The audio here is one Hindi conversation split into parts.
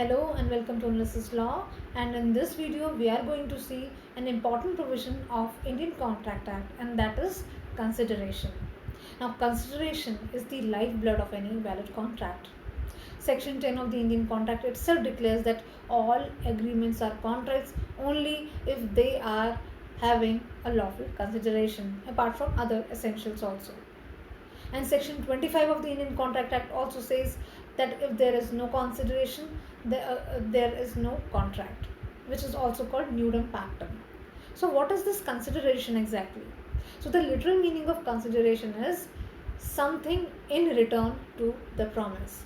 Hello and welcome to Analysis Law, and in this video we are going to see an important provision of Indian Contract Act, and that is consideration. Now consideration is the lifeblood of any valid contract. Section 10 of the Indian Contract itself declares that all agreements are contracts only if they are having a lawful consideration apart from other essentials also. And section 25 of the Indian Contract Act also says that if there is no consideration, there is no contract, which is also called nudum pactum. So what is this consideration exactly? So the literal meaning of consideration is something in return to the promise.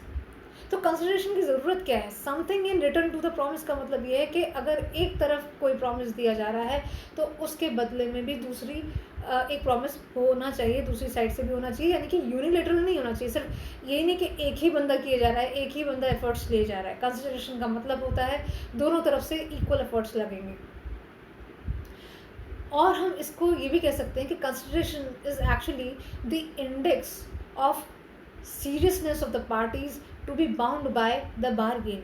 तो कंसिडरेशन की ज़रूरत क्या है? Something in return to the promise का मतलब ये है कि अगर एक तरफ कोई प्रॉमिस दिया जा रहा है तो उसके बदले में भी दूसरी एक प्रॉमिस होना चाहिए, दूसरी साइड से भी होना चाहिए, यानी कि यूनिलेटरल नहीं होना चाहिए। सिर्फ यही नहीं कि एक ही बंदा किया जा रहा है, एक ही बंदा एफर्ट्स लिए जा रहा है। कंसिडरेशन का मतलब होता है दोनों तरफ से इक्वल एफर्ट्स लगेंगे। और हम इसको ये भी कह सकते हैं कि consideration is actually the index of seriousness of the parties to be bound by the bargain.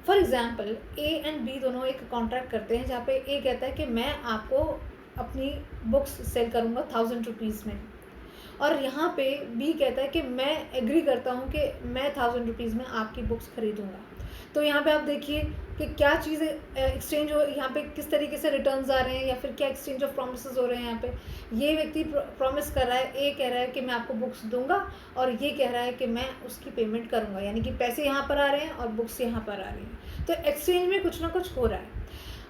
For example A and B दोनों एक कॉन्ट्रैक्ट करते हैं जहाँ पे ए कहता है कि मैं आपको अपनी बुक्स सेल करूँगा 1000 रुपीज़ में, और यहाँ पे बी कहता है कि मैं एग्री करता हूँ कि मैं 1000 रुपीज़ में आपकी बुक्स खरीदूँगा। तो यहाँ पे आप देखिए कि क्या चीज़ें एक्सचेंज हो, यहाँ पे किस तरीके से रिटर्न्स आ रहे हैं या फिर क्या एक्सचेंज ऑफ प्रॉमिसेस हो रहे हैं। यहाँ पे ये व्यक्ति प्रॉमिस कर रहा है, ए कह रहा है कि मैं आपको बुक्स दूंगा, और ये कह रहा है कि मैं उसकी पेमेंट करूँगा, यानी कि पैसे यहाँ पर आ रहे हैं और बुक्स यहाँ पर आ रही हैं। तो एक्सचेंज में कुछ ना कुछ हो रहा है।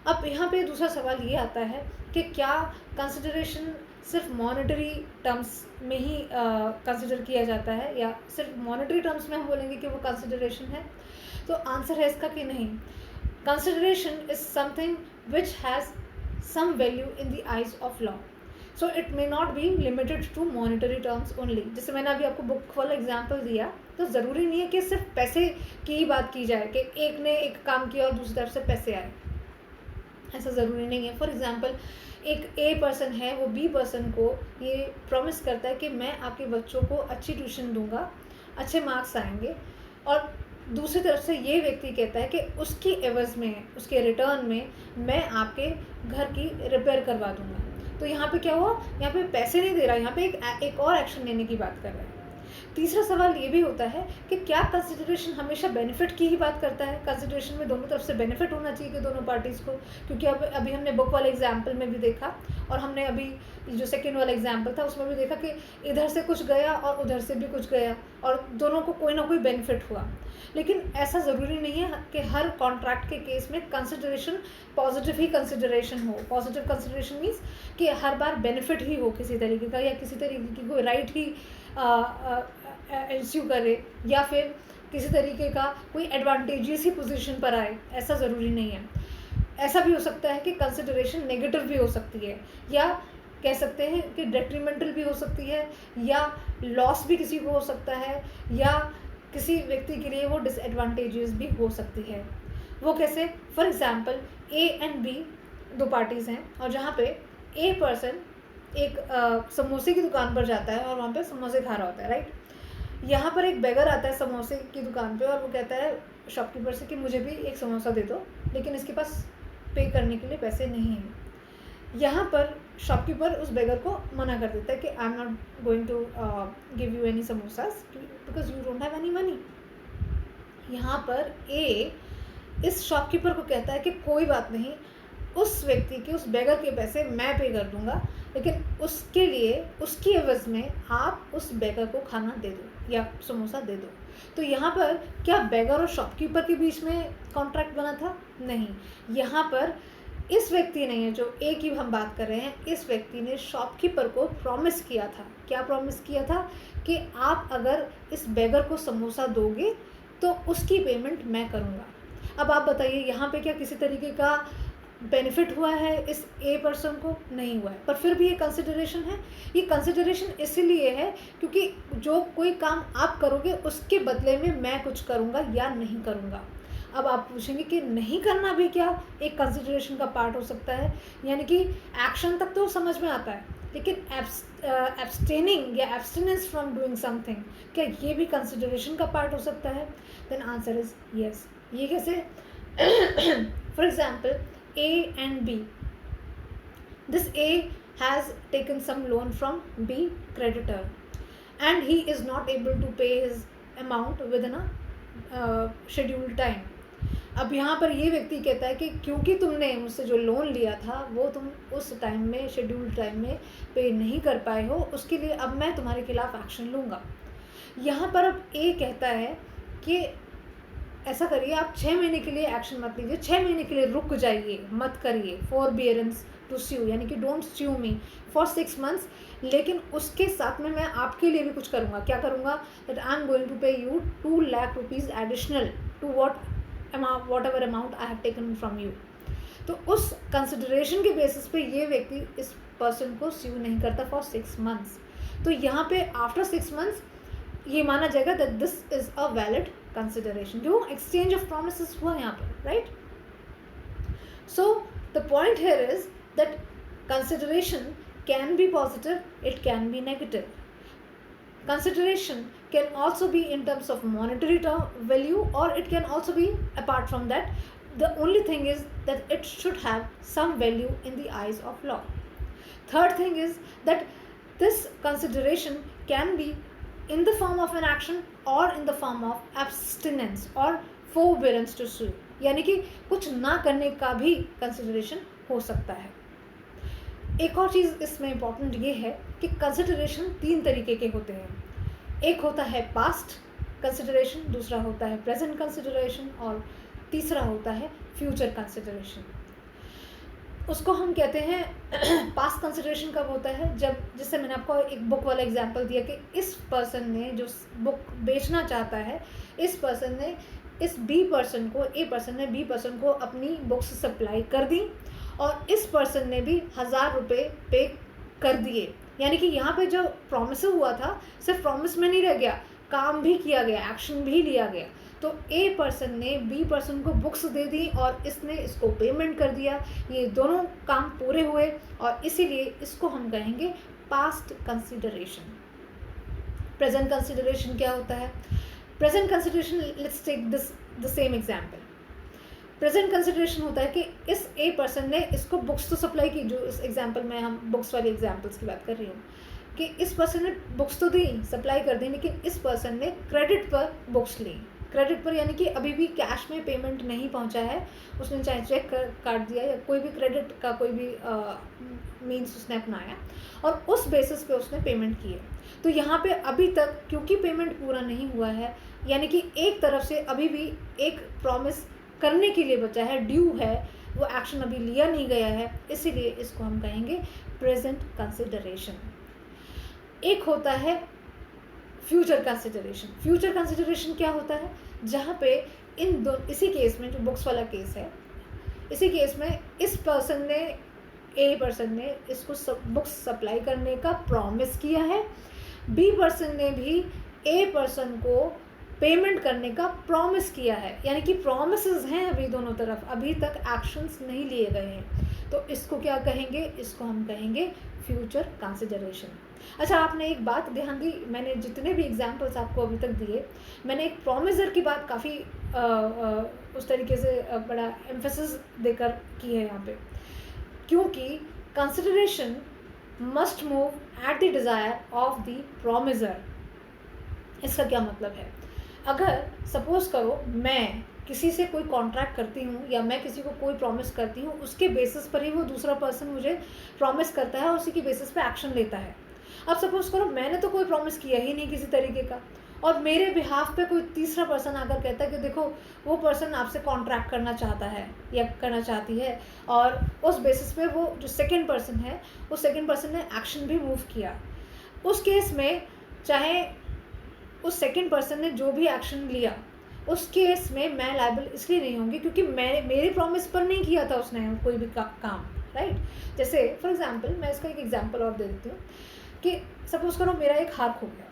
अब यहाँ पे दूसरा सवाल ये आता है कि क्या कंसिडरेशन सिर्फ मॉनेटरी टर्म्स में ही कंसिडर किया जाता है, या सिर्फ मॉनेटरी टर्म्स में हम बोलेंगे कि वो कंसिडरेशन है? तो आंसर है इसका कि नहीं। Consideration is something which has some value in the eyes of law, so it may not be limited to monetary terms only. जैसे मैंने अभी आपको बुक वाला एग्जाम्पल दिया, तो ज़रूरी नहीं है कि सिर्फ पैसे की ही बात की जाए कि एक ने एक काम किया और दूसरी तरफ से पैसे आए, ऐसा ज़रूरी नहीं है। फॉर एग्जाम्पल एक ए पर्सन है, वो बी पर्सन को ये प्रॉमिस करता है कि मैं आपके बच्चों को अच्छी ट्यूशन दूंगा, अच्छे मार्क्स आएंगे, और दूसरी तरफ से ये व्यक्ति कहता है कि उसकी एवज़ में, उसके रिटर्न में मैं आपके घर की रिपेयर करवा दूंगा। तो यहाँ पे क्या हुआ? यहाँ पे पैसे नहीं दे रहा, यहाँ पे एक और एक्शन लेने की बात कर रहा है। तीसरा सवाल ये भी होता है कि क्या कंसिडरेशन हमेशा बेनिफिट की ही बात करता है? कंसिडरेशन में दोनों तरफ से बेनिफिट होना चाहिए कि दोनों पार्टीज़ को, क्योंकि अब अभी हमने बुक वाले एग्जाम्पल में भी देखा, और हमने अभी जो सेकेंड वाला एग्जाम्पल था उसमें भी देखा कि इधर से कुछ गया और उधर से भी कुछ गया, और दोनों को कोई ना कोई बेनिफिट हुआ। लेकिन ऐसा ज़रूरी नहीं है कि हर कॉन्ट्रैक्ट के केस में कंसिडरेशन पॉजिटिव ही कंसिडरेशन हो। पॉजिटिव कंसिडरेशन मीन्स कि हर बार बेनिफिट ही हो किसी तरीके का, या किसी तरीके की कोई राइट ही इंस्यू करे, या फिर किसी तरीके का कोई एडवांटेजियस ही पोजीशन पर आए, ऐसा ज़रूरी नहीं है। ऐसा भी हो सकता है कि कंसिडरेशन नेगेटिव भी हो सकती है, या कह सकते हैं कि डेट्रीमेंटल भी हो सकती है, या लॉस भी किसी को हो सकता है, या किसी व्यक्ति के लिए वो डिसएडवांटेजियस भी हो सकती है। वो कैसे? For example A and B दो पार्टीज़ हैं, और जहाँ पे ए पर्सन एक समोसे की दुकान पर जाता है और वहाँ पे समोसे खा रहा होता है, राइट। यहाँ पर एक बेगर आता है समोसे की दुकान पे, और वो कहता है शॉपकीपर से कि मुझे भी एक समोसा दे दो, लेकिन इसके पास पे करने के लिए पैसे नहीं हैं। यहाँ पर शॉपकीपर उस बेगर को मना कर देता है कि I am not going to give you any samosas because you don't have any money. यहाँ पर ए इस शॉपकीपर को कहता है कि कोई बात नहीं, उस व्यक्ति के, उस बेगर के पैसे मैं पे कर दूंगा, लेकिन उसके लिए, उसकी एवज़ में आप उस बेगर को खाना दे दो या समोसा दे दो। तो यहाँ पर क्या बेगर और शॉपकीपर के बीच में कॉन्ट्रैक्ट बना था? नहीं। यहाँ पर इस व्यक्ति ने, जो ए की हम बात कर रहे हैं, इस व्यक्ति ने शॉपकीपर को प्रॉमिस किया था। क्या प्रॉमिस किया था? कि आप अगर इस बेगर को समोसा दोगे तो उसकी पेमेंट मैं करूँगा। अब आप बताइए, यहाँ पे क्या किसी तरीके का बेनिफिट हुआ है इस ए पर्सन को? नहीं हुआ है, पर फिर भी ये कंसिडरेशन है। ये कंसिडरेशन इसीलिए है क्योंकि जो कोई काम आप करोगे उसके बदले में मैं कुछ करूँगा या नहीं करूँगा। अब आप पूछेंगे कि नहीं करना भी क्या एक कंसिडरेशन का पार्ट हो सकता है? यानी कि एक्शन तक तो समझ में आता है, लेकिन एब्सटेनिंग या एब्सटेनेंस फ्रॉम डूइंग समथिंग, क्या ये भी कंसिडरेशन का पार्ट हो सकता है? Then answer is yes. ये कैसे? For example A and B. This A has taken some loan from B creditor and he is not able to pay his amount within a scheduled time. अब यहाँ पर ये व्यक्ति कहता है कि क्योंकि तुमने मुझसे जो लोन लिया था वो तुम उस टाइम में, शेड्यूल्ड टाइम में पे नहीं कर पाए हो, उसके लिए अब मैं तुम्हारे खिलाफ एक्शन लूँगा। यहाँ पर अब ए कहता है कि ऐसा करिए, आप 6 महीने के लिए एक्शन मत लीजिए, 6 महीने के लिए रुक जाइए, मत करिए फॉरबियरेंस टू स्यू, यानी कि don't sue me for 6 months. लेकिन उसके साथ में मैं आपके लिए भी कुछ करूँगा। क्या करूँगा? That I am going to pay you 2 lakh rupees additional to whatever amount I have taken from you. तो उस कंसिडरेशन के बेसिस पे ये व्यक्ति इस पर्सन को स्यू नहीं करता फॉर 6 मंथ्स। तो यहाँ पे आफ्टर 6 मंथ्स ये माना जाएगा that this is a valid consideration. जो एक्सचेंज ऑफ प्रोमिसेस हुआ यहाँ पर, right? So the point here is that consideration can be positive, it can be negative. Consideration can also be in terms of monetary value, or it can also be apart from that. The only thing is that it should have some value in the eyes of law. Third thing is that this consideration can be in the form of an action or in the form of abstinence or forbearance to sue. यानी कि कुछ ना करने का भी consideration हो सकता है. एक और चीज़ इसमें इम्पॉर्टेंट ये है कि कंसिडरेशन 3 तरीके के होते हैं. एक होता है पास्ट कंसिडरेशन, दूसरा होता है प्रेजेंट कंसिडरेशन और तीसरा होता है फ्यूचर कंसिडरेशन. उसको हम कहते हैं पास्ट कंसिडरेशन कब होता है? जब, जैसे मैंने आपको एक बुक वाला एग्जांपल दिया कि इस पर्सन ने जो बुक बेचना चाहता है, इस पर्सन ने इस बी पर्सन को, ए पर्सन ने बी पर्सन को अपनी बुक्स सप्लाई कर दी और इस पर्सन ने भी 1000 रुपये पे कर दिए. यानी कि यहाँ पे जो प्रॉमिस हुआ था सिर्फ प्रॉमिस में नहीं रह गया, काम भी किया गया, एक्शन भी लिया गया. तो ए पर्सन ने बी पर्सन को बुक्स दे दी और इसने इसको पेमेंट कर दिया. ये दोनों काम पूरे हुए और इसीलिए इसको हम कहेंगे पास्ट कंसिडरेशन. प्रेजेंट कंसिडरेशन क्या होता है? Present consideration, let's take this the same example. Present consideration होता है कि इस ए पर्सन ने इसको बुक्स तो सप्लाई की, जो इस एग्जाम्पल में हम बुक्स वाली एग्जाम्पल्स की बात कर रही हूँ, कि इस पर्सन ने बुक्स तो दी, सप्लाई कर दी, लेकिन इस पर्सन ने क्रेडिट पर बुक्स ली. क्रेडिट पर यानी कि अभी भी कैश में पेमेंट नहीं पहुंचा है, उसने चाहे चेक काट दिया या कोई भी क्रेडिट का कोई भी मीन्स उसने अपनाया और उस बेसिस पे उसने पेमेंट की है. तो यहाँ पे अभी तक क्योंकि पेमेंट पूरा नहीं हुआ है, यानी कि एक तरफ से अभी भी एक प्रॉमिस करने के लिए बचा है, ड्यू है, वो एक्शन अभी लिया नहीं गया है, इसीलिए इसको हम कहेंगे प्रेजेंट कंसिडरेशन. एक होता है फ्यूचर कंसिडरेशन. फ्यूचर कंसिडरेशन क्या होता है? जहाँ पे इसी केस में, जो बुक्स वाला केस है, इसी केस में इस पर्सन ने, ए पर्सन ने इसको बुक्स सप्लाई करने का प्रॉमिस किया है, बी पर्सन ने भी ए पर्सन को पेमेंट करने का प्रॉमिस किया है. यानी कि प्रॉमिसेस हैं अभी दोनों तरफ, अभी तक एक्शंस नहीं लिए गए हैं. तो इसको क्या कहेंगे? इसको हम कहेंगे फ्यूचर कंसिडरेशन. अच्छा, आपने एक बात ध्यान दी, मैंने जितने भी एग्जांपल्स आपको अभी तक दिए, मैंने एक प्रॉमिसर की बात काफ़ी उस तरीके से बड़ा एम्फेसिस देकर की है यहाँ पे, क्योंकि consideration must move at the desire of the promiser. इसका क्या मतलब है? अगर सपोज करो मैं किसी से कोई कॉन्ट्रैक्ट करती हूँ या मैं किसी को कोई प्रॉमिस करती हूँ, उसके बेसिस पर ही वो दूसरा पर्सन मुझे प्रॉमिस करता है और उसी के बेसिस पे एक्शन लेता है. अब सपोज करो मैंने तो कोई प्रॉमिस किया ही नहीं किसी तरीके का, और मेरे बिहाफ पे कोई तीसरा पर्सन आकर कहता है कि देखो वो पर्सन आपसे कॉन्ट्रैक्ट करना चाहता है या करना चाहती है, और उस बेसिस पे वो जो सेकेंड पर्सन है, उस सेकेंड पर्सन ने एक्शन भी मूव किया. उस केस में चाहे उस सेकेंड पर्सन ने जो भी एक्शन लिया, उस केस में मैं लायबल इसलिए नहीं होंगी क्योंकि मैं मेरे प्रॉमिस पर नहीं किया था उसने कोई भी काम, राइट? जैसे फॉर एग्जांपल मैं इसका एक एग्जांपल और दे देती हूँ कि सपोज करो मेरा एक हार खो गया,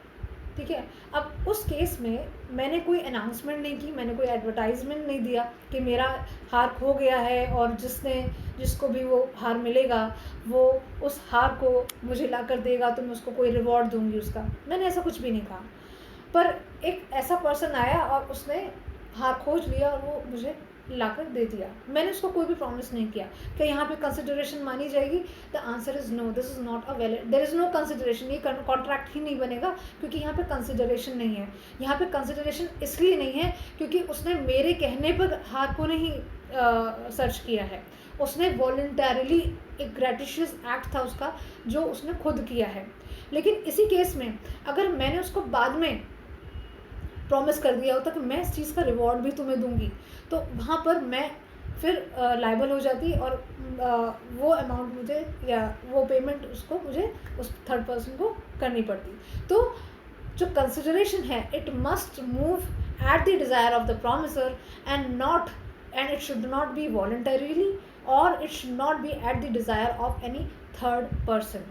ठीक है. अब उस केस में मैंने कोई अनाउंसमेंट नहीं की, मैंने कोई एडवर्टाइजमेंट नहीं दिया कि मेरा हार खो गया है और जिसको भी वो हार मिलेगा वो उस हार को मुझे ला कर देगा तो मैं उसको कोई रिवॉर्ड दूंगी उसका. मैंने ऐसा कुछ भी नहीं कहा. पर एक ऐसा पर्सन आया और उसने हार खोज लिया और वो मुझे लाकर दे दिया। मैंने उसको कोई भी प्रॉमिस नहीं किया कि यहाँ पे कंसिडरेशन मानी जाएगी। The answer is no, this is not a valid, there is no consideration. ये कॉन्ट्रैक्ट ही नहीं बनेगा क्योंकि यहाँ पे कंसिडरेशन नहीं है। यहाँ पे कंसिडरेशन इसलिए नहीं है क्योंकि उसने मेरे कहने पर हार को नहीं सर्च किया है, उसने वॉलंटरली एक ग्रेटिशियस एक्ट था उसका जो उसने खुद किया है। लेकिन इसी केस में अगर मैंने उसको बाद में प्रॉमिस कर दिया होता कि मैं इस चीज़ का रिवॉर्ड भी तुम्हें दूंगी, तो वहाँ पर मैं फिर लाइबल हो जाती और वो अमाउंट मुझे या वो पेमेंट उसको मुझे उस थर्ड पर्सन को करनी पड़ती। तो जो कंसिडरेशन है, it must move at the desire of the promisor and it should not be voluntarily और it should not be at the desire of any third person.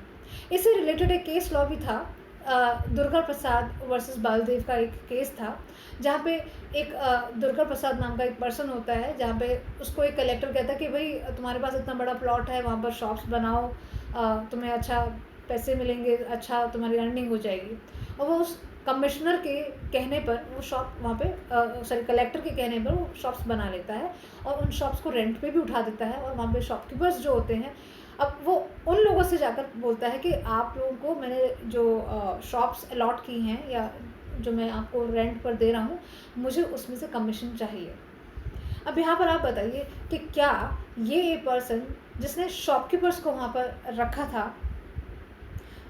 इससे रिलेटेड एक केस लॉ भी था, दुर्गा प्रसाद वर्सेस बालदेव का एक केस था, जहाँ पे एक दुर्गा प्रसाद नाम का एक पर्सन होता है, जहाँ पे उसको एक कलेक्टर कहता है कि भाई तुम्हारे पास इतना बड़ा प्लॉट है, वहाँ पर शॉप्स बनाओ, तुम्हें अच्छा पैसे मिलेंगे, अच्छा तुम्हारी अर्निंग हो जाएगी। और वो उस कमिश्नर के कहने पर वो शॉप वहाँ पे कलेक्टर के कहने पर वो शॉप्स बना लेता है और उन शॉप्स को रेंट पे भी उठा देता है। और वहाँ पे शॉपकीपर्स जो होते हैं, अब वो उन लोगों से जाकर बोलता है कि आप लोगों को मैंने जो शॉप्स अलॉट की हैं या जो मैं आपको रेंट पर दे रहा हूँ, मुझे उसमें से कमीशन चाहिए। अब यहाँ पर आप बताइए कि क्या ये पर्सन जिसने शॉपकीपर्स को वहाँ पर रखा था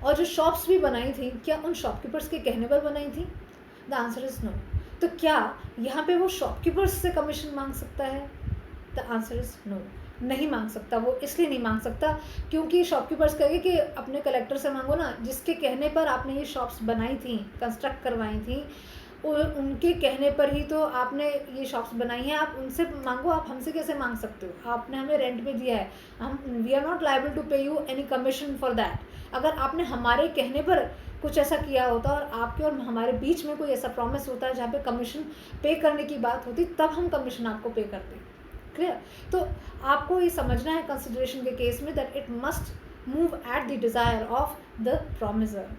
और जो शॉप्स भी बनाई थी, क्या उन शॉपकीपर्स के कहने पर बनाई थी? The answer is no. तो क्या यहाँ पे वो शॉपकीपर्स से कमीशन मांग सकता है? द आंसर इज़ नो, नहीं मांग सकता। वो इसलिए नहीं मांग सकता क्योंकि शॉपकीपर्स कहेंगे कि अपने कलेक्टर से मांगो ना, जिसके कहने पर आपने ये शॉप्स बनाई थी, कंस्ट्रक्ट करवाई थी, उनके कहने पर ही तो आपने ये शॉप्स बनाई हैं, आप उनसे मांगो, आप हमसे कैसे मांग सकते हो? आपने हमें रेंट पे दिया है, हम we are not liable to pay you any commission for that. अगर आपने हमारे कहने पर कुछ ऐसा किया होता और आपके और हमारे बीच में कोई ऐसा प्रॉमिस होता है जहाँ पे कमीशन पे करने की बात होती, तब हम कमीशन आपको पे करते। क्लियर? तो आपको ये समझना है कंसिडरेशन के केस में that it must move at the desire of the promiser.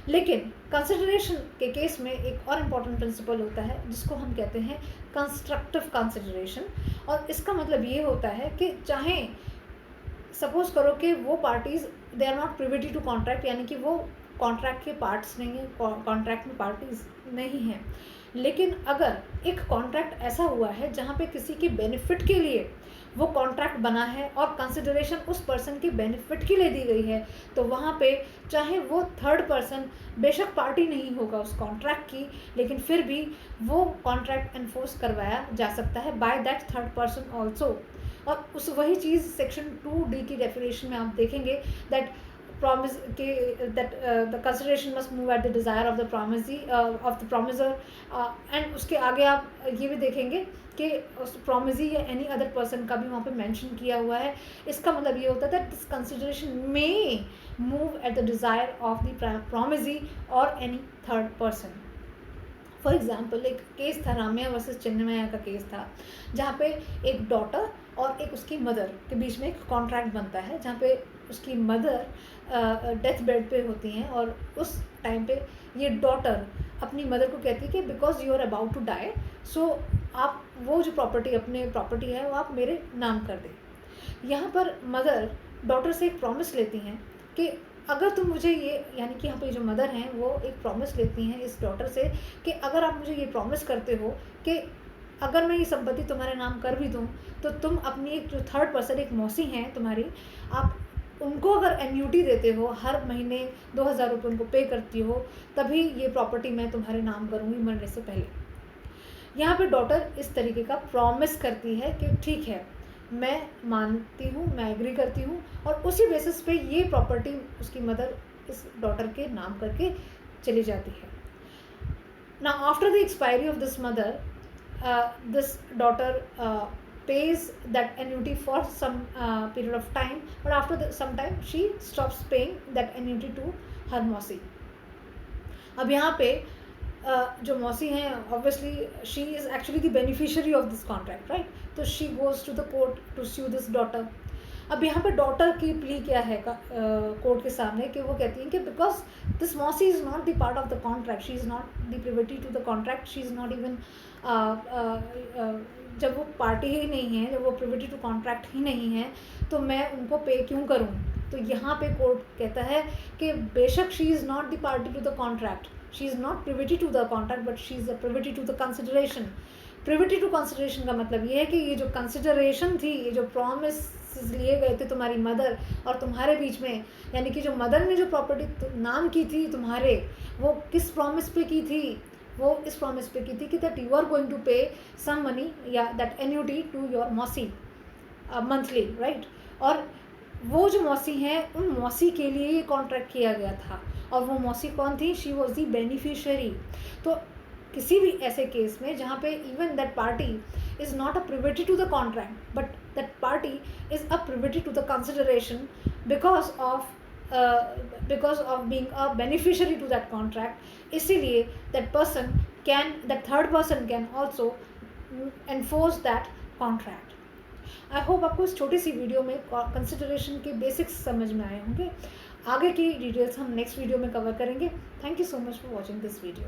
लेकिन कंसिडरेशन के केस में एक और इम्पॉर्टेंट प्रिंसिपल होता है जिसको हम कहते हैं कंस्ट्रक्टिव कंसिडरेशन। और इसका मतलब ये होता है कि चाहे सपोज करो कि वो parties they are not privity to contract, यानी कि वो कॉन्ट्रैक्ट के पार्ट्स नहीं है, कॉन्ट्रैक्ट में पार्टीज नहीं हैं, लेकिन अगर एक कॉन्ट्रैक्ट ऐसा हुआ है जहाँ पे किसी के बेनिफिट के लिए वो कॉन्ट्रैक्ट बना है और कंसिडरेशन उस पर्सन के बेनिफिट के लिए दी गई है, तो वहाँ पे चाहे वो थर्ड पर्सन बेशक पार्टी नहीं होगा उस कॉन्ट्रैक्ट की, लेकिन फिर भी वो कॉन्ट्रैक्ट एनफोर्स करवाया जा सकता है by that third person also. और उस वही चीज़ सेक्शन 2D की डेफिनेशन में आप देखेंगे दैट promise के that the consideration must move at the desire of the promiser and उसके आगे आप ये भी देखेंगे कि उस promisee या any other person का भी वहाँ पे mention किया हुआ है। इसका मतलब ये होता है that this consideration may move at the desire of the promisee or any third person। For example एक केस था, रामैया वर्सेस चिन्मया का केस था, जहाँ पे एक डॉटर और एक उसकी मदर के बीच में एक कॉन्ट्रैक्ट बनता है, जहाँ पे उसकी मदर डेथ बेड पे होती हैं और उस टाइम पे ये डॉटर अपनी मदर को कहती है कि because you are about to die, so आप वो जो अपने प्रॉपर्टी है वो आप मेरे नाम कर दें। यहाँ पर मदर डॉटर से एक प्रॉमिस लेती हैं कि अगर तुम मुझे ये, यानी कि यहाँ पे जो मदर हैं वो एक प्रॉमिस लेती हैं इस डॉटर से कि अगर आप मुझे ये प्रॉमिस करते हो कि अगर मैं ये संपत्ति तुम्हारे नाम कर भी दूँ तो तुम अपनी एक जो थर्ड पर्सन एक मौसी हैं तुम्हारी, आप उनको अगर एन्यूटी देते हो, हर महीने 2000 रुपये उनको पे करती हो, तभी ये प्रॉपर्टी मैं तुम्हारे नाम करूँगी मरने से पहले। यहाँ पे डॉटर इस तरीके का प्रॉमिस करती है कि ठीक है, मैं मानती हूँ, मैं एग्री करती हूँ, और उसी बेसिस पे ये प्रॉपर्टी उसकी मदर इस डॉटर के नाम करके चली जाती है। Now after the expiry of this mother, this daughter pays that annuity for some period of time, but after some time she stops paying that annuity to her मौसी। अब यहाँ पे जो मौसी हैं obviously she is actually the beneficiary of this contract, right? तो she goes to the court to sue this daughter। अब यहाँ पे डॉटर की प्ली क्या है कोर्ट के सामने, कि वो कहती है कि बिकॉज दिस मौसी is not the part of the contract, she is not the privity to the contract, she is not even, जब वो पार्टी ही नहीं है, जब वो प्रिविटी टू कॉन्ट्रैक्ट ही नहीं है, तो मैं उनको पे क्यों करूँ। तो यहाँ पे कोर्ट कहता है कि बेशक she is not the party to the contract, she is not privity to the contract, but she is a privity to the consideration. Privity to consideration का मतलब ये है कि ये जो कंसिडरेशन थी, ये जो प्रॉमिस लिए गए थे तुम्हारी मदर और तुम्हारे बीच में, यानी कि जो मदर ने जो प्रॉपर्टी नाम की थी तुम्हारे, वो किस प्रॉमिस पे की थी, वो इस प्रॉमिस पे की थी कि that you are going to pay some money या दैट एन्यूटी टू योर मौसी मंथली, राइट। और वो जो मौसी हैं, उन मौसी के लिए ये कॉन्ट्रैक्ट किया गया था, और वो मौसी कौन थी, शी वॉज दी बेनिफिशियरी। तो किसी भी ऐसे केस में जहाँ पे even that party is not a privity to the contract, but that party is a privity to the consideration because of being a beneficiary to that contract, इसीलिए that third person can also enforce that contract. I hope आपको इस छोटी सी वीडियो में कंसिडरेशन के बेसिक्स समझ में आए होंगे। आगे की डिटेल्स हम नेक्स्ट वीडियो में कवर करेंगे। Thank you so much for watching this video.